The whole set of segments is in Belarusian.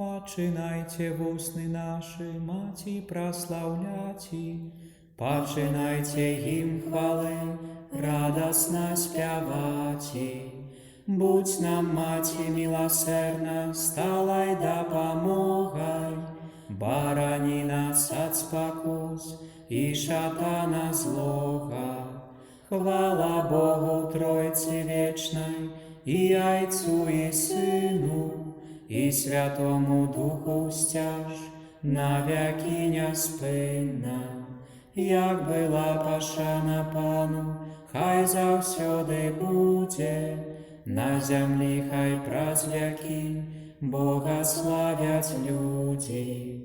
Пачинайте вусны наши, Маті, прославляті, пачинайте їм хвали, радосно спяваті. Будь нам, Маті милосердна, сталай допомогай, барани нас от спокус и шатана злого. Хвала Богу Тройці вечной, и Отцу и Сыну, и Святому Духу стяж, навеки неспинна. Як була пошана Пану, хай завсёды буде, на землі хай праздники, Бога славять люди.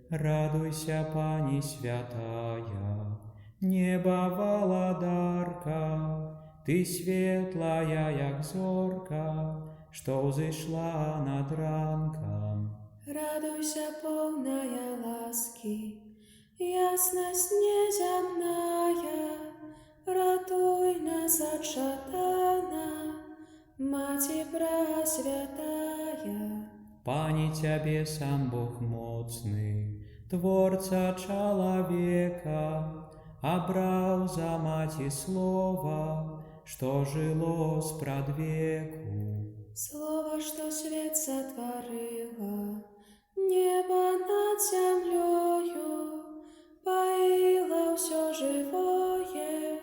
Радуйся, Пані святая, неба володарка, Ты светлая, як зорка, что взошла над ранком. Радуйся, полная ласки, ясность неземная, ратуй нас от шатана, Мати пресвятая. Пані Тебе сам Бог моцный, Творца человека, обрал за Мати Слово, что жило спрад веку. Слово, что свет сотворило, небо над землею, поило все живое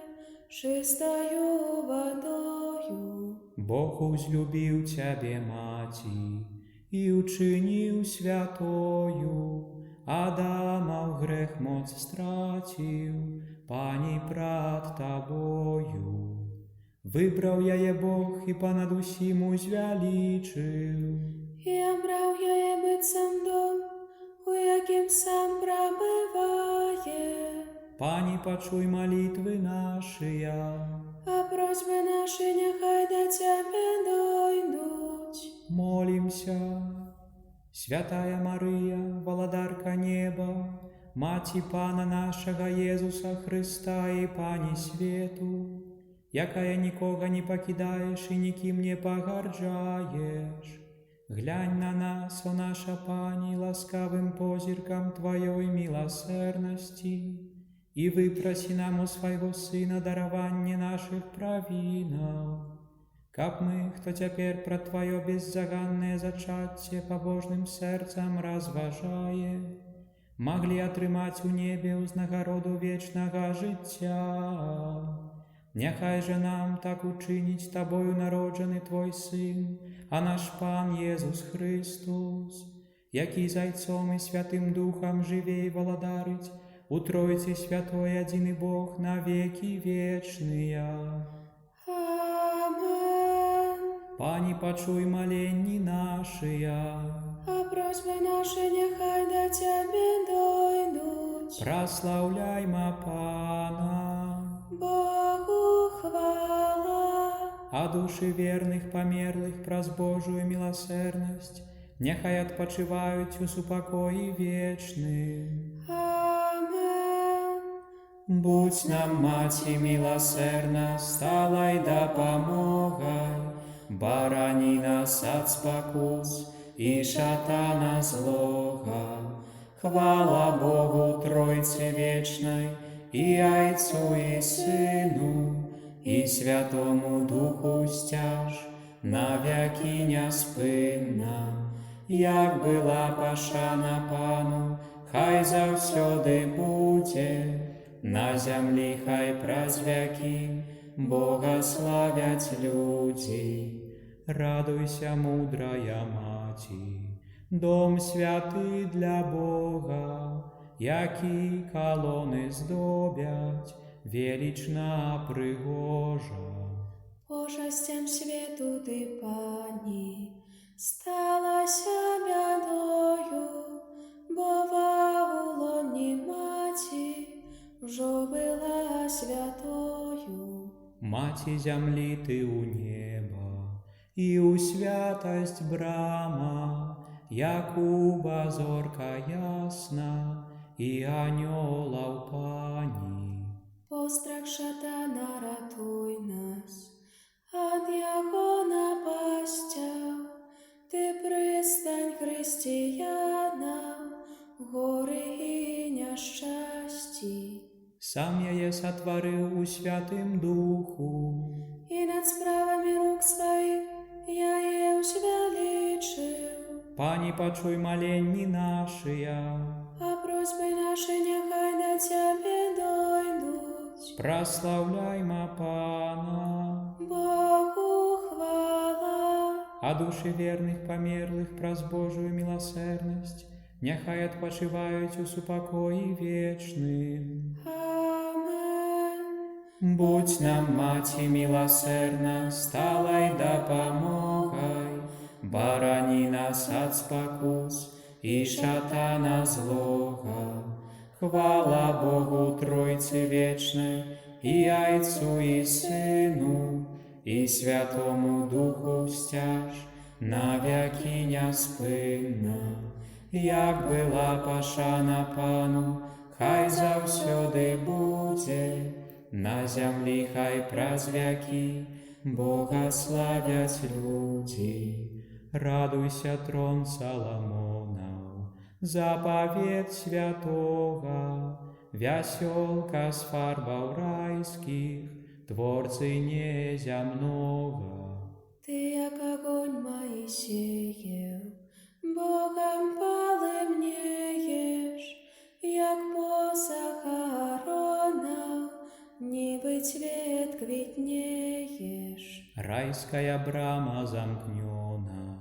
чистою водою. Бог узлюбил Тебе, Мати, и учинил святою, Адама в грех моц стратил, Пани пред Тобою. Выбрал я Бог и понад усім узвеличил. И обрал я быцем дом, у яким сам пробывае. Пани, почуй молитвы наши, А просьбы наши нехай до Тебе дойдут. молимся. Святая Мария, володарка неба, Мати Пана нашего Иисуса Христа и Пани свету, якая никого не покидаешь и никим не погарджаешь, глянь на нас, о наша Пани, ласкавым позирком Твоей милосердности, и выпроси нам у Своего Сына дарование наших провинов, как мы, кто теперь про Твое беззаганное зачатие побожным сердцем разважає, могли отрымать у небе узнагороду вечного життя. Нехай же нам так учинить Тобою народжений Твой Син, а наш Пан Єсус Христос, який за Отцом и Святым Духом живе и володарить у Троицы Святой Единый Бог на веки вечные. Пани, почуй моления наши, А просьбы наши нехай до Тебе дойдут. прославляймо Пана. Богу хвала. А души верных померлых проз Божию милосердность, нехай отпочивают у супокои вечны. Амен. Будь нам, Мати милосердна, сталай допомогай, барани нас от спокус и шатана злого. Хвала Богу Тройце вечной, и Отцу и Сыну, и Святому Духу стяж, навеки неспинна. Як була пошана Пану, хай завсёды буде, на землі хай праздвяки, Бога славять люди. Радуйся, мудрая Мати, дом святий для Бога, які колони здобять, велична пригожа. Пожастям свету Ты, Пані, сталася бядою, бо во улоні Маті вже була святою. Маті землі Ти у неба, і у святость брама, Якуба зорка ясна, і аньолов Пані. Пострах шатана ратуй нас, от яго напастя, Ти пристань Христа християна, гори і няшчасті. Сам яе сотворил у Святым Духу, І над справами рук своих я є узвеличив. Пані, почуй моленьні нашия, А просьби наші нехай до Тебе дойдуть. прославляймо Пана. Богу хвала. А души верных померлых прос Божию милосердность, нехай отпочивають у супокої вечним. Амен. Будь нам, Маті милосердна, сталай допомогай, барани нас от спокус и шатана злого. Хвала Богу Тройці вечной, и Отцу и Сыну, и Святому Духу стяж, навеки неспинна. Як была пошана Пану, хай завсёды буде, на землі хай празвяки, Бога славять люди. Радуйся, трон Соломонов, заповедь святого, веселка с фарбов райских, творцы неземного. Ти, як огонь Моїсеєв, Богом палим неєш, як посох Аарона, ніби цвет квітнеєш. Райская брама замкнена,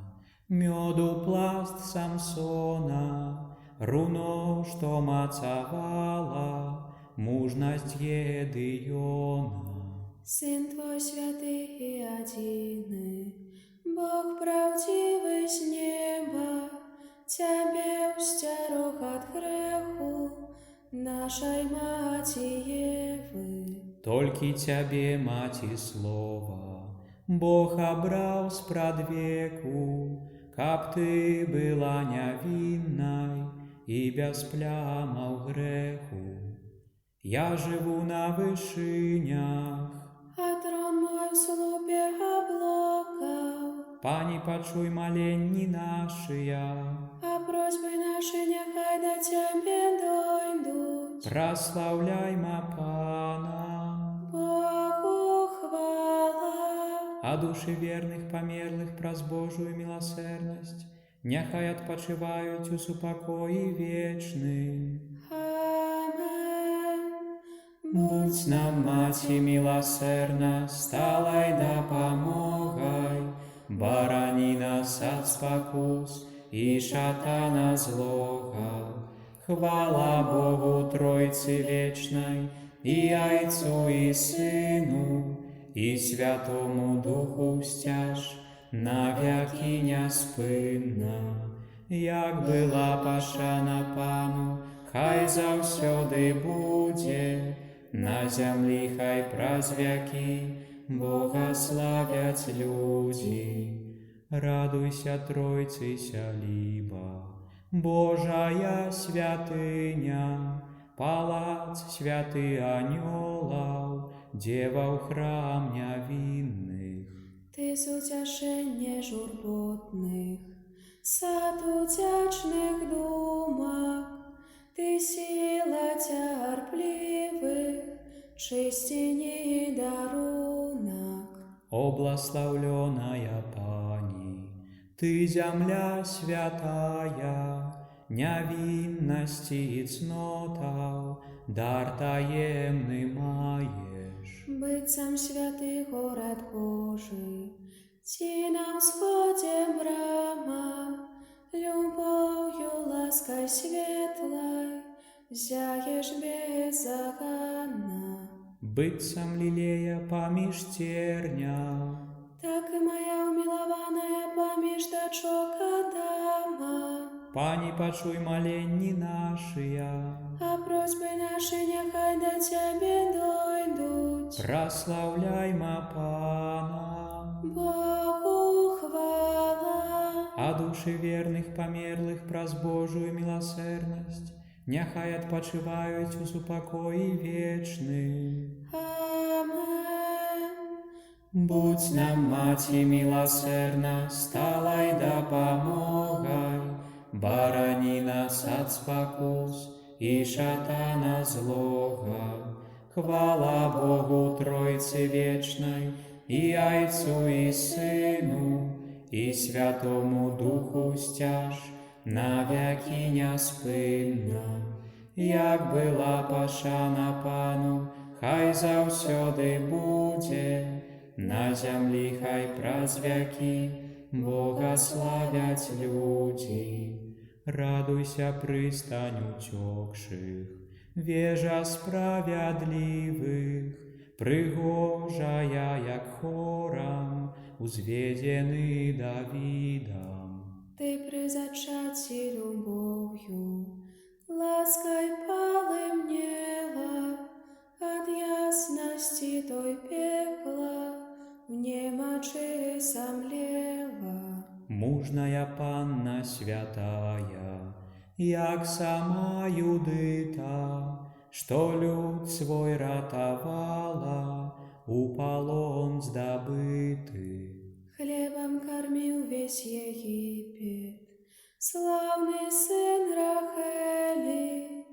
меду пласт Самсона, руно, что мацавала, мужность Гедеона. Сын Твой святый и одиный, Бог правдивый с неба, Тебе устярух от греху нашей Мати Евы. Только Тебе, Мати, Слово, Бог обрал с предвеку, как Ты была невинной и без пляма в греху. Я живу на вышинях, А трон мой в слупе облаков, Пані, почуй моленьні нашия, а просьбы наши нехай до Тебе дойдут. прославляймо Пана. Богу хвала. А души верных померлых прос Божию милосердность, нехай отпочивають у супокої вечним. Амен. Будь нам, Маті милосердна, сталай допомогай, барани нас от спокус и шатана злого. Хвала Богу Тройці вечной, и Отцу и Сыну, и Святому Духу стяж, навеки неспинна. Як была пошана Пану, хай завсёды буде, на землі хай празвяки, Бога славять люди. Радуйся, Тройцися ліба, Божая святыня, палац святый анёлов, дева в храм невинных. Ти зутяшення журботних, сад удячних думок, ти сила терпливих, чистині дарунок. О благословленная Пани, Ты земля святая, невинности и цнотов, дар таемный маешь. Быть сам святый город Божий, ти нам сходим брама, любовью, лаской светлой, взяешь беззаганно. Быть сам лилея поміж терня, Так и моя умилованная поміж дочок Адама, Пані, почуй моленьні нашия, а просьбы наши нехай до Тебе дойдут. прославляймо Пана. Богу хвала. А души верных померлых прос Божию милосердность, нехай отпочивають у супокої вечним. Амен. Будь нам, Маті милосердна, сталай допомогай, барані нас ад спакус і шатана злога. Хвала Богу Тройці Вечной, і Айцу, і Сину, і Святому Духу стяж, навяки неспинна. Як була пашана Пану, хай завсёды буде, на землі хай праз вяки Бога славять люди. Радуйся, пристань утекших, вежа справедливых, пригожая, як хорам, узведений Давидом. Ты при зачатии любовью, лаской полымнела, от ясности той пекла, в немочи сомлела. Мужная Панна святая, як сама Юдита, что люд свой ратовала, у полон сдобытый. Хлебом кормил весь Египет, славный сын Рахели,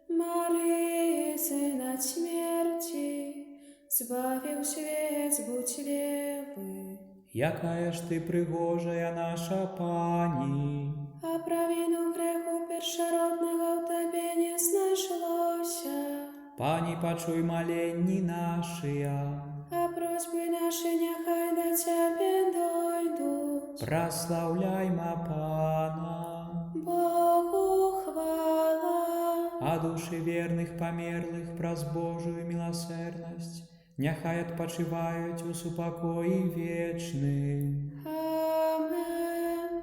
Марии, сын от смерти, збавил свет с бутвелы. Якая ж ты пригожая наша Пані, А провину греху першородного в тебе не знайшлося, Пані, почуй моленні нашия, а просьбы наши нехай до тебе дойдут. прославляйма Пана. Богу хвала. А души верных померлых праз Божию милосердность, нехай отпочивають у супокої вечним. Амен.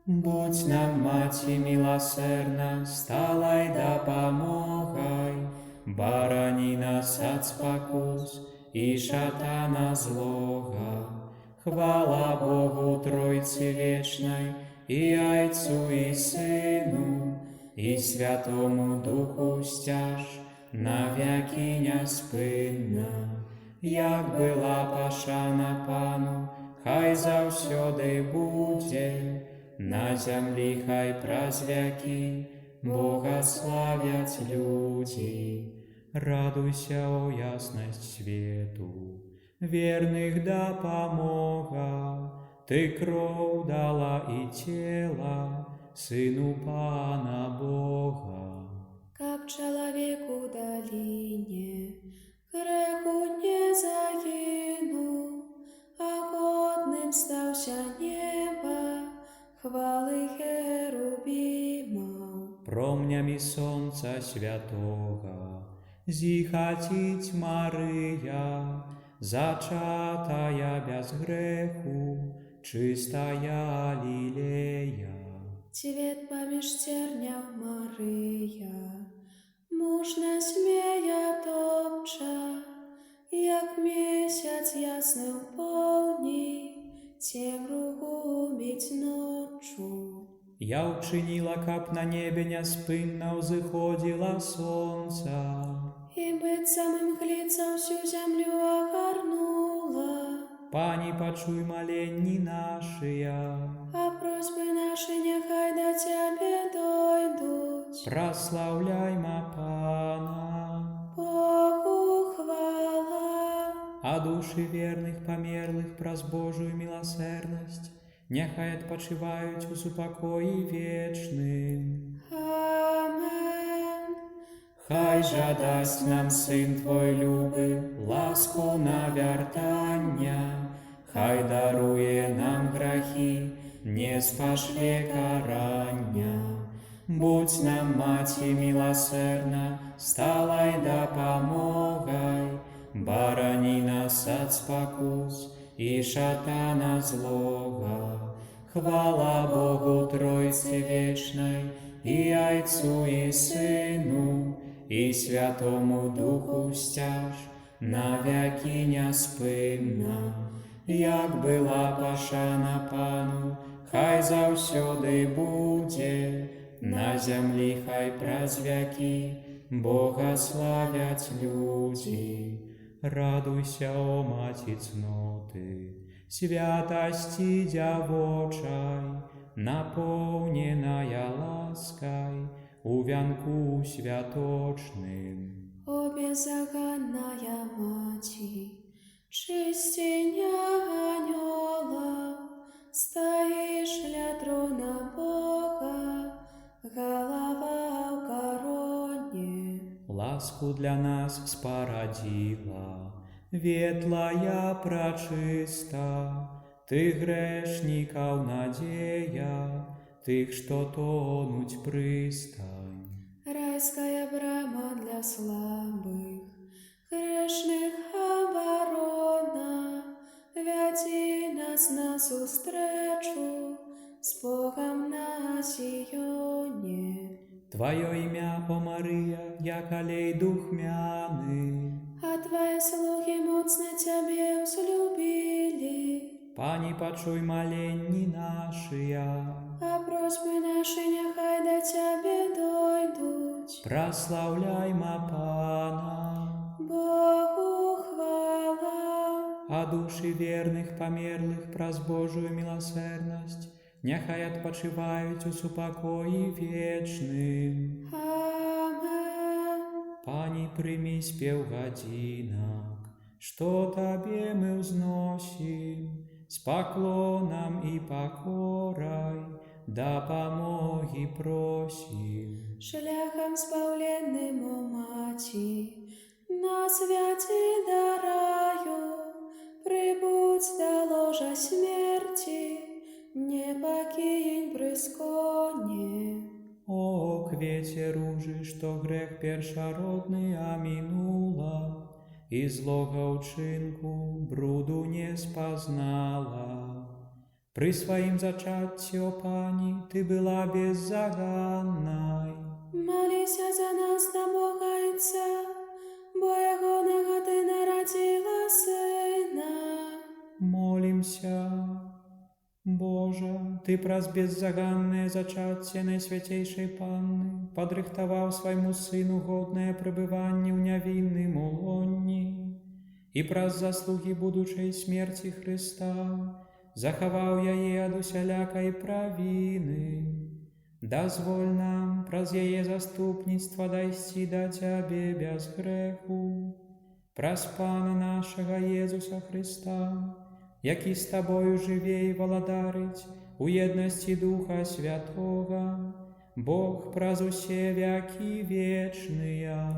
Будь нам, Маті милосердна, сталай допомогай, барані нас от спокус і шатана злога. Хвала Богу Тройці Вечной, і Айцу, і Сину, і Святому Духу стяж, навяки неспинна. Як була пашана Пану, хай завсёды буде, на землі хай праз вяки Бога славять люди. Радуйся, о ясность свету, верных допомога, Ты кров дала и тело Сыну Пана Бога. Как человеку в долине, греху не загинул, а годным стался неба, хвалы херувимов. Промнями солнца святого зихотить Мария, зачатая без греху, чистая лилея. Цвет помеж терняв Мария, мужна змея топча, як месяц ясный в полдні, темру губить ночу. Я учинила, каб на небе неспинно взыходило солнце. И быть самым глицом всю землю огорнула, Пані, почуй моленні нашия, а просьбы наши нехай до тебе дойдут. прославляйма Пана. Богу хвала. А души верных померлых праз Божию милосердность, нехай отпочивають у супокої вечним. Амен. Хай же дасть нам Син Твой люби, ласку навертання, хай дарує нам грехи, не спошле карання. Будь нам, Маті милосердна, сталай допомогай, барані нас от спокус і шатана злога. Хвала Богу Тройці Вечной, і Айцу, і Сину, і Святому Духу стяж, навяки неспинна. Як була пашана Пану, хай завсёды буде, на землі хай праз вяки Бога славять люди. Радуйся, о Маті цноти, святости дявочай, наполненная лаской. у вянку святочным. О беззаганная Маті, чистіння аньола, стоїш ля трона Бога, голова в короне. Ласку для нас спородила, ветлая прачиста, Ты грешников надея, тых, что тонуть пристань. Райская брама для слабых, грешных оборона, веди нас назустречу с Богом на Сионе. Твое имя, о Мария, яколей духмяный. А Твои слуги моцно Тебе взлюбили, Пани, почуй моленьни нашия, а просьбы наши нехай до Тебе дойдут. прославляйма Пана. Богу хвала. А души верных померлых праз Божию милосердность, нехай отпочивають у супокої вечным. Амен. Пани, прими спев годинок, что Тебе мы взносим, с поклоном и покорой, да помоги просим. Шляхом спавленным, о Маті, на святі дараю, прибудь до ложа смерти, не покинь присконе. О, к вете ружи, что грех першородный оминула, и злого учинку бруду не спознала. При своим зачатті, о Пані, Ты была беззаганной. Молися за нас до Бога Отця, бо Його Ти народила Сина. Молимся. Боже, Ты праз беззаганное зачатие Найсвятейшей Панны подрыхтовал своему Сыну годное пребывание в невинном улонні, и праз заслуги будучей смерти Христа заховал я ей от усялякой провины. Дозволь нам праз яе заступництва дойти до Тебе без греху, праз Пана нашего Иисуса Христа, які з Тобою живе і владарить у єдності Духа Святого, Бог праз усе веки вечные.